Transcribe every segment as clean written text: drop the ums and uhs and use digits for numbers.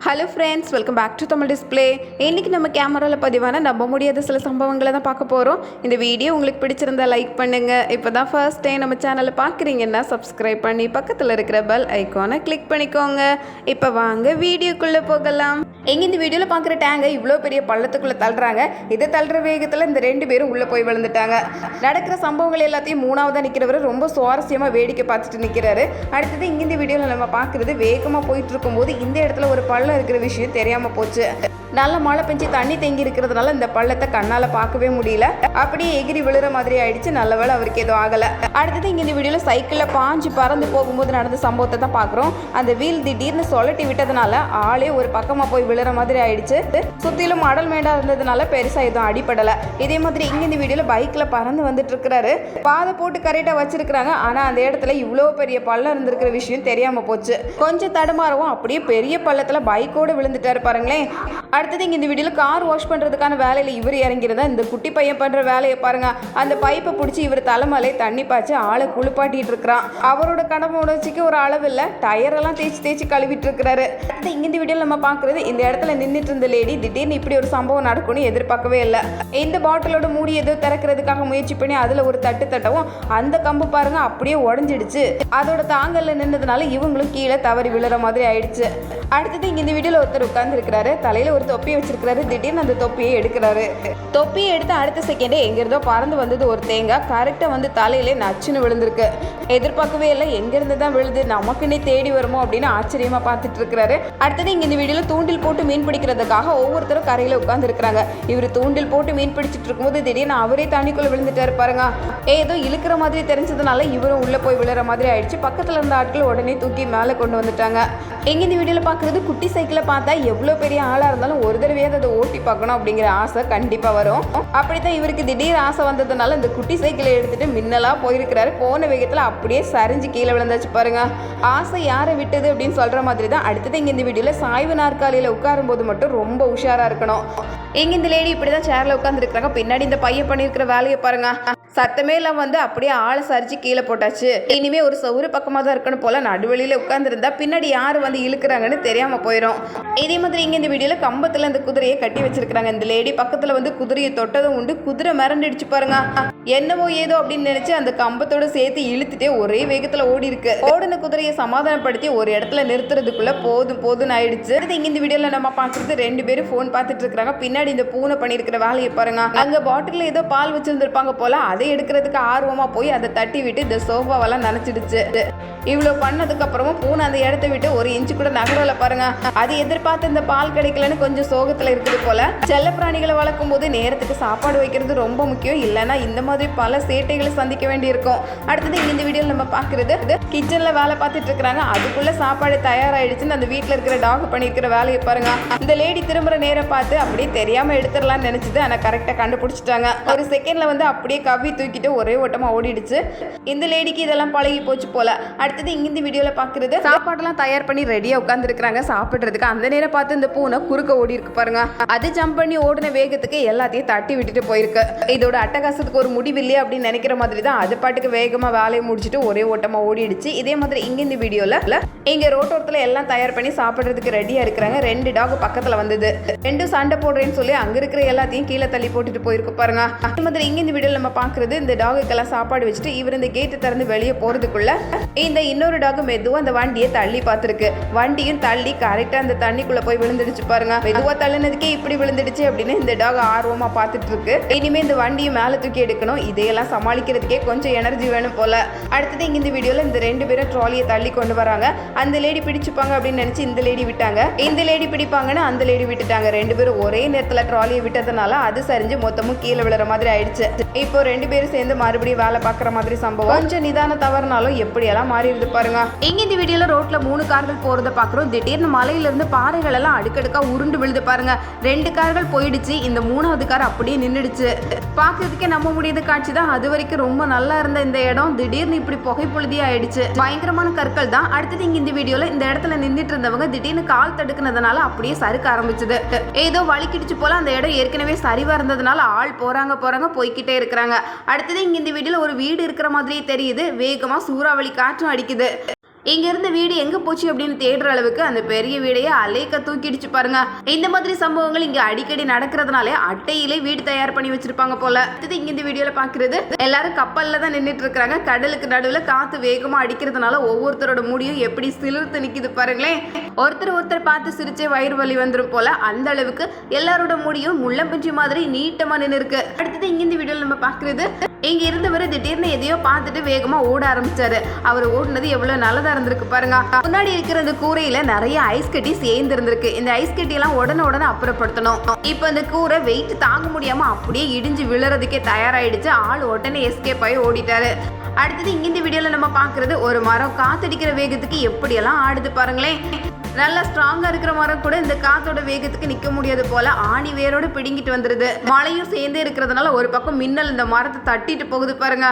Hello friends, welcome back to Tamil display. இன்றைக்கி நம்ம கேமராவில் பதிவான நம்ப முடியாத சில சம்பவங்களை தான் பார்க்க போகிறோம். இந்த வீடியோ உங்களுக்கு பிடிச்சிருந்தா லைக் பண்ணுங்கள். இப்போ தான் ஃபர்ஸ்ட் டைம் நம்ம சேனலை பார்க்குறீங்கன்னா சப்ஸ்கிரைப் பண்ணி பக்கத்தில் இருக்கிற பெல் ஐக்கானை கிளிக் பண்ணிக்கோங்க. இப்போ வாங்க வீடியோக்குள்ளே போகலாம். எங்கே இந்த வீடியோவில் பார்க்குற டேங்கை இவ்வளோ பெரிய பள்ளத்துக்குள்ளே தள்ளுறாங்க. இதை தள்ளுற வேகத்தில் இந்த 2 பேரும் உள்ளே போய் விழுந்துட்டாங்க. நடக்கிற சம்பவங்கள் எல்லாத்தையும் மூணாவதாக நிற்கிறவர் ரொம்ப சுவாரஸ்யமாக வேடிக்கை பார்த்துட்டு நிற்கிறாரு. அடுத்தது இங்கே இந்த வீடியோவில் நம்ம பார்க்குறது வேகமாக போயிட்டு இருக்கும்போது இந்த இடத்துல ஒரு பள்ளம் இருக்கிற விஷயம் தெரியாம போச்சு. நல்ல மழை பெஞ்சு தண்ணி தேங்கி இருக்கிறதுனால இந்த பள்ளத்தை கண்ணால பார்க்கவே முடியல. அப்படியே எகிரி விழுற மாதிரி ஆயிடுச்சு. நல்ல வேளை அவருக்கு எதுவும் ஆகல. அடுத்தது இங்க இந்த வீடியோல சைக்கிள்ல பாஞ்சு பறந்து போகும்போது நடந்த சம்பவத்தை தான் பாக்குறோம். அந்த வீல் திடீர்னு சொலட்டி விட்டதுனால ஆளே ஒரு பக்கமா போய் விழுற மாதிரி ஆயிடுச்சு. சுத்திலும் அடல் மேடா இருந்ததுனால பெருசா எதுவும் அடிப்படல. இதே மாதிரி இங்க இந்த வீடியோல பைக்ல பறந்து வந்துட்டு இருக்கிறாரு. பாதை போட்டு கரெக்டா வச்சிருக்காங்க. ஆனா அந்த இடத்துல இவ்வளவு பெரிய பள்ளம் இருந்திருக்கிற விஷயம் தெரியாம போச்சு. கொஞ்சம் தடுமாறவும் அப்படியே பெரிய பள்ளத்துல பைக்கோட விழுந்துட்டாரு பாருங்களேன். அடுத்தது இங்க இந்த வீடியோல கார் வாஷ் பண்றதுக்கான வேலையில இவர் இறங்கிறதா. இந்த குட்டி பையன் பண்ற வேலையை பாருங்க. அந்த பைப்பை பிடிச்சி இவர் தலைமலை தண்ணி பாய்ச்சி ஆளை குளிப்பாட்டிட்டு இருக்கிறான். அவரோட கடமை உணர்ச்சிக்கு ஒரு அளவு இல்ல, டயரெல்லாம் தேய்ச்சி கழுவிட்டு இருக்கிறாரு. இங்க இந்த வீடியோல நம்ம பாக்குறது இந்த இடத்துல நின்றுட்டு இருந்த லேடி திடீர்னு இப்படி ஒரு சம்பவம் நடக்கும்னு எதிர்பார்க்கவே இல்லை. இந்த பாட்டிலோட மூடி ஏதோ திறக்கிறதுக்காக முயற்சி பண்ணி அதுல ஒரு தட்டவும் அந்த கம்பு பாருங்க அப்படியே உடஞ்சிடுச்சு. அதோட தாங்கல்ல நின்றதுனால இவங்களும் கீழே தவறி விழுற மாதிரி ஆயிடுச்சு. அடுத்தது இங்க இந்த வீடியோல ஒருத்தர் உட்கார்ந்து இருக்கிறாரு. தலையில ஒரு தொப்பியை வச்சிருக்காரு. திடீர்னு அந்த தொப்பியை எடுக்கிறாரு. தொப்பியை எடுத்து அடுத்த செகண்டே எங்கிருந்தோ பறந்து வந்தது ஒரு தேங்காய். கரெக்டா வந்து தலையிலே நச்சுன்னு விழுந்திருக்கு. எதிர்பார்க்கவே இல்லை, எங்கிருந்து தான் விழுது, நமக்குன்னே தேடி வருமோ அப்படின்னு ஆச்சரியமா பார்த்துட்டு இருக்கிறாரு. அடுத்தது இங்க இந்த வீடியோல தூண்டில் போட்டு மீன் பிடிக்கிறதுக்காக ஒவ்வொருத்தரும் கரையில உட்கார்ந்து இருக்கிறாங்க. இவர் தூண்டில் போட்டு மீன் பிடிச்சிட்டு இருக்கும்போது திடீர்னு அவரே தண்ணிக்குள்ள விழுந்துட்டாரு பாருங்க. ஏதோ இழுக்கிற மாதிரி தெரிஞ்சதுனால இவரும் உள்ள போய் விழுற மாதிரி ஆயிடுச்சு. பக்கத்துல இருந்த ஆட்கள் உடனே தூக்கி மேலே கொண்டு வந்துட்டாங்க. எங்க இந்த வீடியோல பாக்குறது குட்டி சைக்கிளை பார்த்தா எவ்வளவு பெரிய ஆளா இருந்தாலும் ஒரு தடவையாவது அதை ஓட்டி பார்க்கணும் அப்படிங்கிற ஆசை கண்டிப்பா வரும். அப்படித்தான் இவருக்கு திடீர் ஆசை வந்ததுனால இந்த குட்டி சைக்கிளை எடுத்துட்டு மின்னலா போயிருக்கிறாரு. போன வேகத்துல அப்படியே சரிஞ்சு கீழே விழுந்தாச்சு பாருங்க. ஆசை யாரை விட்டது அப்படின்னு சொல்ற மாதிரி தான். அடுத்தது இங்க இந்த வீடியோல சாய்வு நாற்காலியில உட்காரும் போது மட்டும் ரொம்ப உஷாரா இருக்கணும். எங்க இந்த லேடி இப்படிதான் சேர்ல உட்கார்ந்து இருக்காங்க. பின்னாடி இந்த பையன் பண்ணிருக்கிற வேலையை பாருங்க. சத்தமே எல்லாம் வந்து அப்படியே ஆளை சரிச்சு கீழே போட்டாச்சு. இனிமே ஒரு சவுறு பக்கமா தான் இருக்கணும் போல. நடுவெளியில உட்கார்ந்து இருந்தா பின்னாடி யாரு வந்து இழுக்கிறாங்கன்னு தெரியாம போயிடும். இதே மாதிரி இங்க இந்த வீடியோல கம்பத்துல இந்த குதிரையை கட்டி வச்சிருக்காங்க. இந்த லேடி பக்கத்துல வந்து குதிரையை தொட்டதும் உண்டு. குதிரை மிரண்டிடுச்சு பாருங்க. என்னவோ ஏதோ அப்படின்னு நினைச்சு அந்த கம்பத்தோட சேர்த்து இழுத்துட்டே ஒரே வேகத்துல ஓடி இருக்கு. ஓடின குதிரையை சமாதானப்படுத்தி ஒரு இடத்துல நிறுத்துறதுக்குள்ள போதும் ஆயிடுச்சு. இங்க இந்த வீடியோல நம்ம பாக்குறது 2 பேரும் போன் பார்த்துட்டு இருக்காங்க. பின்னாடி இந்த பூனை பண்ணிருக்கிற வேலையை பாருங்க. அங்க பாட்டில் ஏதோ பால் வச்சிருந்திருப்பாங்க போல. அதை எடுக்கிறதுக்கு ஆர்வமா போய் அதை தட்டி விட்டு இந்த சோஃபாவெல்லாம் நனைச்சிடுச்சு. இவ்வளவு பண்ணதுக்கு அப்புறமும் பூனை அந்த இடத்த விட்டு ஒரு இன்ச்சு கூட நகரல பாருங்க. அது எதிர்பார்த்து இந்த பால் கிடைக்கலன்னு கொஞ்சம் சோகத்துல இருக்குது போல. செல்ல பிராணிகளை வளர்க்கும் போது நேரத்துக்கு சாப்பாடு வைக்கிறது ரொம்ப முக்கியம். இல்லைன்னா இந்த மாதிரி பல சேட்டைகளை சந்திக்க வேண்டி இருக்கும். அடுத்தது இந்த வீடியோல நம்ம பாக்குறது கிச்சன்ல வேலை பார்த்துட்டு இருக்காங்க. அதுக்குள்ள சாப்பாடு தயாராயிடுச்சுன்னு அந்த வீட்டுல இருக்கிற டாக் பண்ணிருக்கிற வேலையை பாருங்க. இந்த லேடி திரும்புற நேரம் பார்த்து அப்படியே தெரியாம எடுத்துடலாம்னு நினைச்சது. ஆனா கரெக்டா கண்டுபிடிச்சிட்டாங்க. ஒரு செகண்ட்ல வந்து அப்படியே கவி தூக்கிட்டு ஒரே ஓட்டமா ஓடிடுச்சு. இந்த லேடிக்கு இதெல்லாம் பழகி போச்சு போல. அடுத்தது இங்க இந்த வீடியோல பாக்குறது சாப்பாடெல்லாம் தயார் பண்ணி ரெடியா உட்கார்ந்து இருக்காங்க சாப்பிடுறதுக்கு. அந்த நேரம் பார்த்து இந்த பூனை குறுக்க ஓடி இருக்கு பாருங்க. அது ஜம்ப் பண்ணி ஓடின வேகத்துக்கு எல்லாத்தையும் தட்டி விட்டுட்டு போயிருக்கு. இதோட அட்டகாசத்துக்கு ஒரு முடிவு இல்லையா அப்படின்னு நினைக்கிற மாதிரி தான் அது பாட்டுக்கு வேகமா வேலையை முடிச்சுட்டு ஒரே ஓட்டமா ஓடிடுச்சு. இதே மாதிரி இங்க இந்த வீடியோல இங்க ரோட்டோரத்துல எல்லாம் தயார் பண்ணி சாப்பிடுறதுக்கு ரெடியா இருக்கிறாங்க. 2 டாக் பக்கத்துல வந்தது. 2 சண்டை போடுறேன்னு சொல்லி அங்க இருக்கிற எல்லாத்தையும் கீழே தள்ளி போட்டுட்டு போயிருக்கு பாருங்க. அதே மாதிரி இங்க இந்த வீடியோல நம்ம பாக்குறது இந்த டாகுக்கெல்லாம் சாப்பாடு வச்சுட்டு இவர் இந்த கேட்டு திறந்து வெளியே போறதுக்குள்ள இந்த இன்னொரு டாக் மெதுவா அந்த வண்டியை தள்ளி பார்த்துருக்கு. வண்டியும் தள்ளி கரெக்டா அந்த தண்ணிக்குள்ள போய் விழுந்துடுச்சு பாருங்க. மெதுவா தள்ளினதுக்கே இப்படி விழுந்துடுச்சு அப்படின்னு இந்த டாக் ஆர்வமா பார்த்துட்டு இருக்கு. இனிமே இந்த வண்டியும் மேல தூக்கி எடுக்கணும். இதையெல்லாம் சமாளிக்கிறதுக்கே கொஞ்சம் எனர்ஜி வேணும் போல. அடுத்தது இங்க இந்த வீடியோல இந்த 2 பேரும் ட்ராலியை தள்ளி கொண்டு வராங்க. அந்த லேடி பிடிச்சுப்பாங்க அப்படின்னு நினைச்சு இந்த லேடி விட்டாங்க. இந்த லேடி பிடிப்பாங்கன்னு அந்த லேடி விட்டுட்டாங்க. 2 பேரும் ஒரே நேரத்துல ட்ராலியை விட்டதுனால அது சரிஞ்சு மொத்தமும் கீழே விழுற மாதிரி ஆயிடுச்சு. இப்போ 2 பேரும் சேர்ந்து மறுபடியும் வேலை பார்க்குற மாதிரி சம்பவம். கொஞ்சம் நிதான தவறுனாலும் எப்படியெல்லாம் மாறிடுது பாருங்க. இங்க இந்த வீடியோல ரோட்ல 3 கார்கள் போறத பாக்குறோம். திடீர்னு மலையில இருந்து பாறைகள் எல்லாம் அடுக்கடுக்கா உருண்டு விழுது பாருங்க. 2 கார்கள் போயிடுச்சு. இந்த 3வது கார் அப்படியே நின்றுடுச்சு. பாக்குறதுக்கே நம்ப முடியாத காட்சி தான். அது வரைக்கும் ரொம்ப நல்லா இருந்த இந்த இடம் திடீர்னு இப்படி புகைப்பொழுதி ஆயிடுச்சு. பயங்கரமான கற்கள் தான். அடுத்தது இங்க இந்த வீடியோல இந்த இடத்துல நின்றுட்டு இருந்தவங்க திடீர்னு கால் தடுக்குனதுனால அப்படியே சறுக்க ஆரம்பிச்சது. ஏதோ வலிக்கிடுச்சு போல. அந்த இடம் ஏற்கனவே சரிவா இருந்ததுனால ஆள் போறாங்க போய்கிட்டே இருக்கிறாங்க. அடுத்தது இங்க இந்த வீடியோல ஒரு வீடு இருக்கிற மாதிரியே தெரியுது. வேகமா சூறாவளி காற்றும் அடிக்குது. இங்க இருந்த வீடு எங்க போச்சு அப்படின்னு தேடுற அளவுக்கு அந்த பெரிய வீடையே அலேக்க தூக்கிடுச்சு பாருங்க. இந்த மாதிரி சம்பவங்கள் இங்க அடிக்கடி நடக்கிறதுனால அட்டையிலே வீடு தயார் பண்ணி வச்சிருப்பாங்க போல. இங்க இந்த வீடியோல பாக்குறது எல்லாரும் கப்பல்ல தான் நின்றுட்டு இருக்காங்க. கடலுக்கு நடுவுல காத்து வேகமா அடிக்கிறதுனால ஒவ்வொருத்தரோட முடியும் எப்படி சிலிர்த்து நிக்குது பாருங்களேன். ஒருத்தர் பார்த்து சிரிச்சே வயிறு வலி வந்துடும் போல. அந்த அளவுக்கு எல்லாரோட முடியும் முள்ளம்பஞ்சி மாதிரி நீட்டமா நின்று இருக்கு. அடுத்தது இங்க இந்த வீடியோல நம்ம பாக்குறது இங்க இருந்தவர் திடீர்னு எதையோ பார்த்துட்டு வேகமா ஓட ஆரம்பிச்சாரு. அவர் ஓடுனது எவ்வளவு நல்லதா இருந்திருக்கு பாருங்க. முன்னாடி இருக்கிற இந்த கூரையில நிறைய ஐஸ் கட்டி சேர்ந்து இருந்திருக்கு. இந்த ஐஸ் கட்டி எல்லாம் உடனே அப்புறப்படுத்தணும். இப்ப இந்த கூரை வெயிட் தாங்க முடியாம அப்படியே இடிஞ்சு விழுறதுக்கே தயாராயிடுச்சு. ஆள் உடனே எஸ்கேப் ஆகி ஓடிட்டாரு. அடுத்தது இங்க இந்த வீடியோல நம்ம பாக்குறது ஒரு மரம் காத்தடிக்கிற வேகத்துக்கு எப்படியெல்லாம் ஆடுது பாருங்களேன். நல்லா ஸ்ட்ராங்கா இருக்கிற மரம் கூட இந்த காத்தோட வேகத்துக்கு நிக்க முடியாது போல ஆணி வேரோட பிடுங்கிட்டு வந்துருது. மழையும் சேர்ந்தே இருக்கிறதுனால ஒரு பக்கம் மின்னல் இந்த மரத்தை தட்டிட்டு போகுது பாருங்க.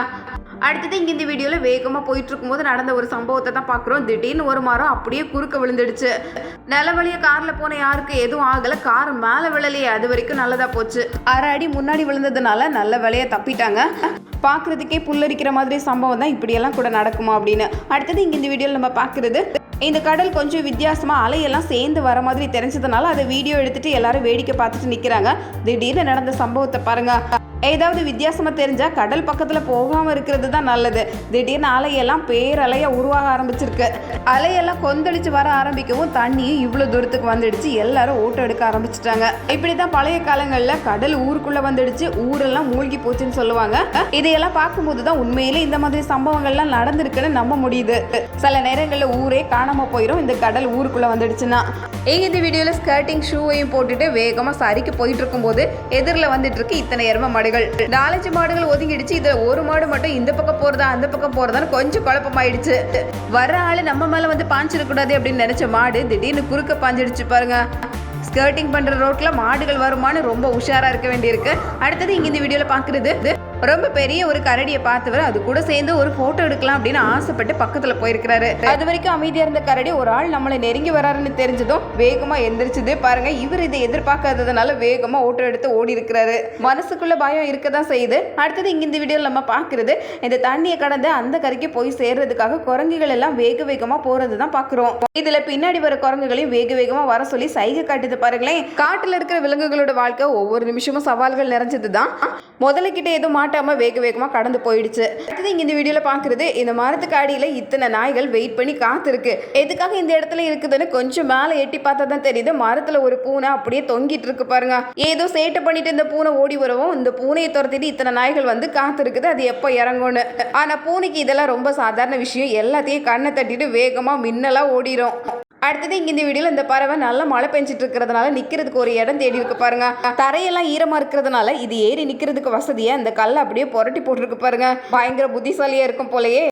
அடுத்தது இங்க இந்த வீடியோல வேகமா போயிட்டு இருக்கும்போது நடந்த ஒரு சம்பவத்தை தான் பாக்குறோம். திடீர்னு ஒரு மரம் அப்படியே குறுக்க விழுந்துடுச்சு. நில வழிய கார்ல போன யாருக்கு எதுவும் ஆகல. கார் மேல விழலையே, அது வரைக்கும் நல்லதா போச்சு. அரை அடி முன்னாடி விழுந்ததுனால நல்ல வேலையை தப்பிட்டாங்க. பாக்குறதுக்கே புல்லரிக்கிற மாதிரி சம்பவம் தான். இப்படியெல்லாம் கூட நடக்குமா அப்படின்னு. அடுத்தது இங்க இந்த வீடியோல நம்ம பாக்குறது இந்த கடல் கொஞ்சம் வித்தியாசமா அலையெல்லாம் சேர்ந்து வர மாதிரி தெரிஞ்சதுனால அதை வீடியோ எடுத்துட்டு எல்லாரும் வேடிக்கை பார்த்துட்டு நிக்கிறாங்க. திடீர்னு நடந்த சம்பவத்தை பாருங்க. ஏதாவது வித்தியாசமா தெரிஞ்சா கடல் பக்கத்துல போகாம இருக்கிறது தான் நல்லது. திடீர்னு அலையெல்லாம் பேரலையா உருவாக ஆரம்பிச்சிருக்கு. அலையெல்லாம் கொந்தளிச்சு வர ஆரம்பிக்கவும் தண்ணியும் இவ்வளவு தூரத்துக்கு வந்துடுச்சு. எல்லாரும் ஓட்டம் எடுக்க ஆரம்பிச்சுட்டாங்க. இப்படிதான் பழைய காலங்கள்ல கடல் ஊருக்குள்ள வந்துடுச்சு, ஊரெல்லாம் மூழ்கி போச்சுன்னு சொல்லுவாங்க. இதையெல்லாம் பார்க்கும்போதுதான் உண்மையிலே இந்த மாதிரி சம்பவங்கள்லாம் நடந்திருக்குன்னு நம்ப முடியுது. சில நேரங்கள்ல ஊரே காணாம போயிடும் இந்த கடல் ஊருக்குள்ள வந்துடுச்சுன்னா. இந்த வீடியோல ஸ்கர்ட்டிங் ஷூவையும் போட்டுட்டு வேகமா சரிக்கு போயிட்டு இருக்கும் போது எதிரில் வந்துட்டு இருக்கு இத்தனை எரும மாடுகள். 4 மாடுகள் ஒதுங்கிடுச்சு. இதுல ஒரு மாடு மட்டும் இந்த பக்கம் போறதா அந்த பக்கம் போறதான்னு கொஞ்சம் குழப்பமாயிடுச்சு. வர ஆளு நம்ம மேல வந்து பாஞ்சிடக்கூடாது அப்படின்னு நினைச்ச மாடு திடீர்னு குறுக்க பாஞ்சிடுச்சு பாருங்க. ஸ்கர்ட்டிங் பண்ற ரோட்ல மாடுகள் வருமானு ரொம்ப உஷாரா இருக்க வேண்டியிருக்கு. அடுத்தது இங்க இந்த வீடியோல பாக்குறது ரொம்ப பெரிய ஒரு கரடியை பார்த்தவர் அது கூட சேர்ந்து ஒரு போட்டோ எடுக்கலாம் அப்படின்னு ஆசைப்பட்டு பக்கத்துல போயிருக்கிறாரு. அது வரைக்கும் அமைதியா இருந்த கரடி ஒரு ஆள் நம்மளை நெருங்கி வராருன்னு தெரிஞ்சதும் வேகமா எந்திரிச்சுது பாருங்க. இவர் இதை எதிர்பார்க்காததுனால வேகமா ஓட்டோ எடுத்து ஓடி இருக்கிறாரு. மனசுக்குள்ள பயம் இருக்கதான் செய்யுது. அடுத்தது இங்க இந்த வீடியோல நம்ம பாக்குறது இந்த தண்ணியை கடந்து அந்த கரைக்கு போய் சேர்றதுக்காக குரங்குகள் எல்லாம் வேகமா போறதுதான் பாக்குறோம். இதுல பின்னாடி வர குரங்குகளையும் வேகமா வர சொல்லி சைகை காட்டுது பாருங்களேன். காட்டுல இருக்கிற விலங்குகளோட வாழ்க்கை ஒவ்வொரு நிமிஷமும் சவால்கள் நிறைஞ்சதுதான். முதல்ல கிட்ட எதுவும் மாட்டாம வேகமா கடந்து போயிடுச்சு. அடுத்தது இங்க இந்த வீடியோல பாக்குறது இந்த மரத்துக்கு அடியில இத்தனை நாய்கள் வெயிட் பண்ணி காத்திருக்கு. எதுக்காக இந்த இடத்துல இருக்குதுன்னு கொஞ்சம் மேல எட்டி பார்த்தா தான் தெரியுது. மரத்துல ஒரு பூனை அப்படியே தொங்கிட்டு இருக்கு பாருங்க. ஏதோ சேட்டை பண்ணிட்டு இந்த பூனை ஓடி வரவும் இந்த பூனையை துரத்திட்டு இத்தனை நாய்கள் வந்து காத்திருக்குது அது எப்போ இறங்கும்னு. ஆனா பூனைக்கு இதெல்லாம் ரொம்ப சாதாரண விஷயம். எல்லாத்தையும் கண்ணை தட்டிட்டு வேகமா மின்னலா ஓடிரும். அடுத்தது இங்க இந்த வீடியோல இந்த பறவை நல்லா மழை பெஞ்சிட்டு இருக்கிறதுனால நிக்கிறதுக்கு ஒரு இடம் தேடி இருக்கு பாருங்க. தரையெல்லாம் ஈரமா இருக்கிறதுனால இது ஏறி நிக்கிறதுக்கு வசதியா இந்த கல்லை அப்படியே புரட்டி போட்டுருக்கு பாருங்க. பயங்கர புத்திசாலியா இருக்கும் போலயே.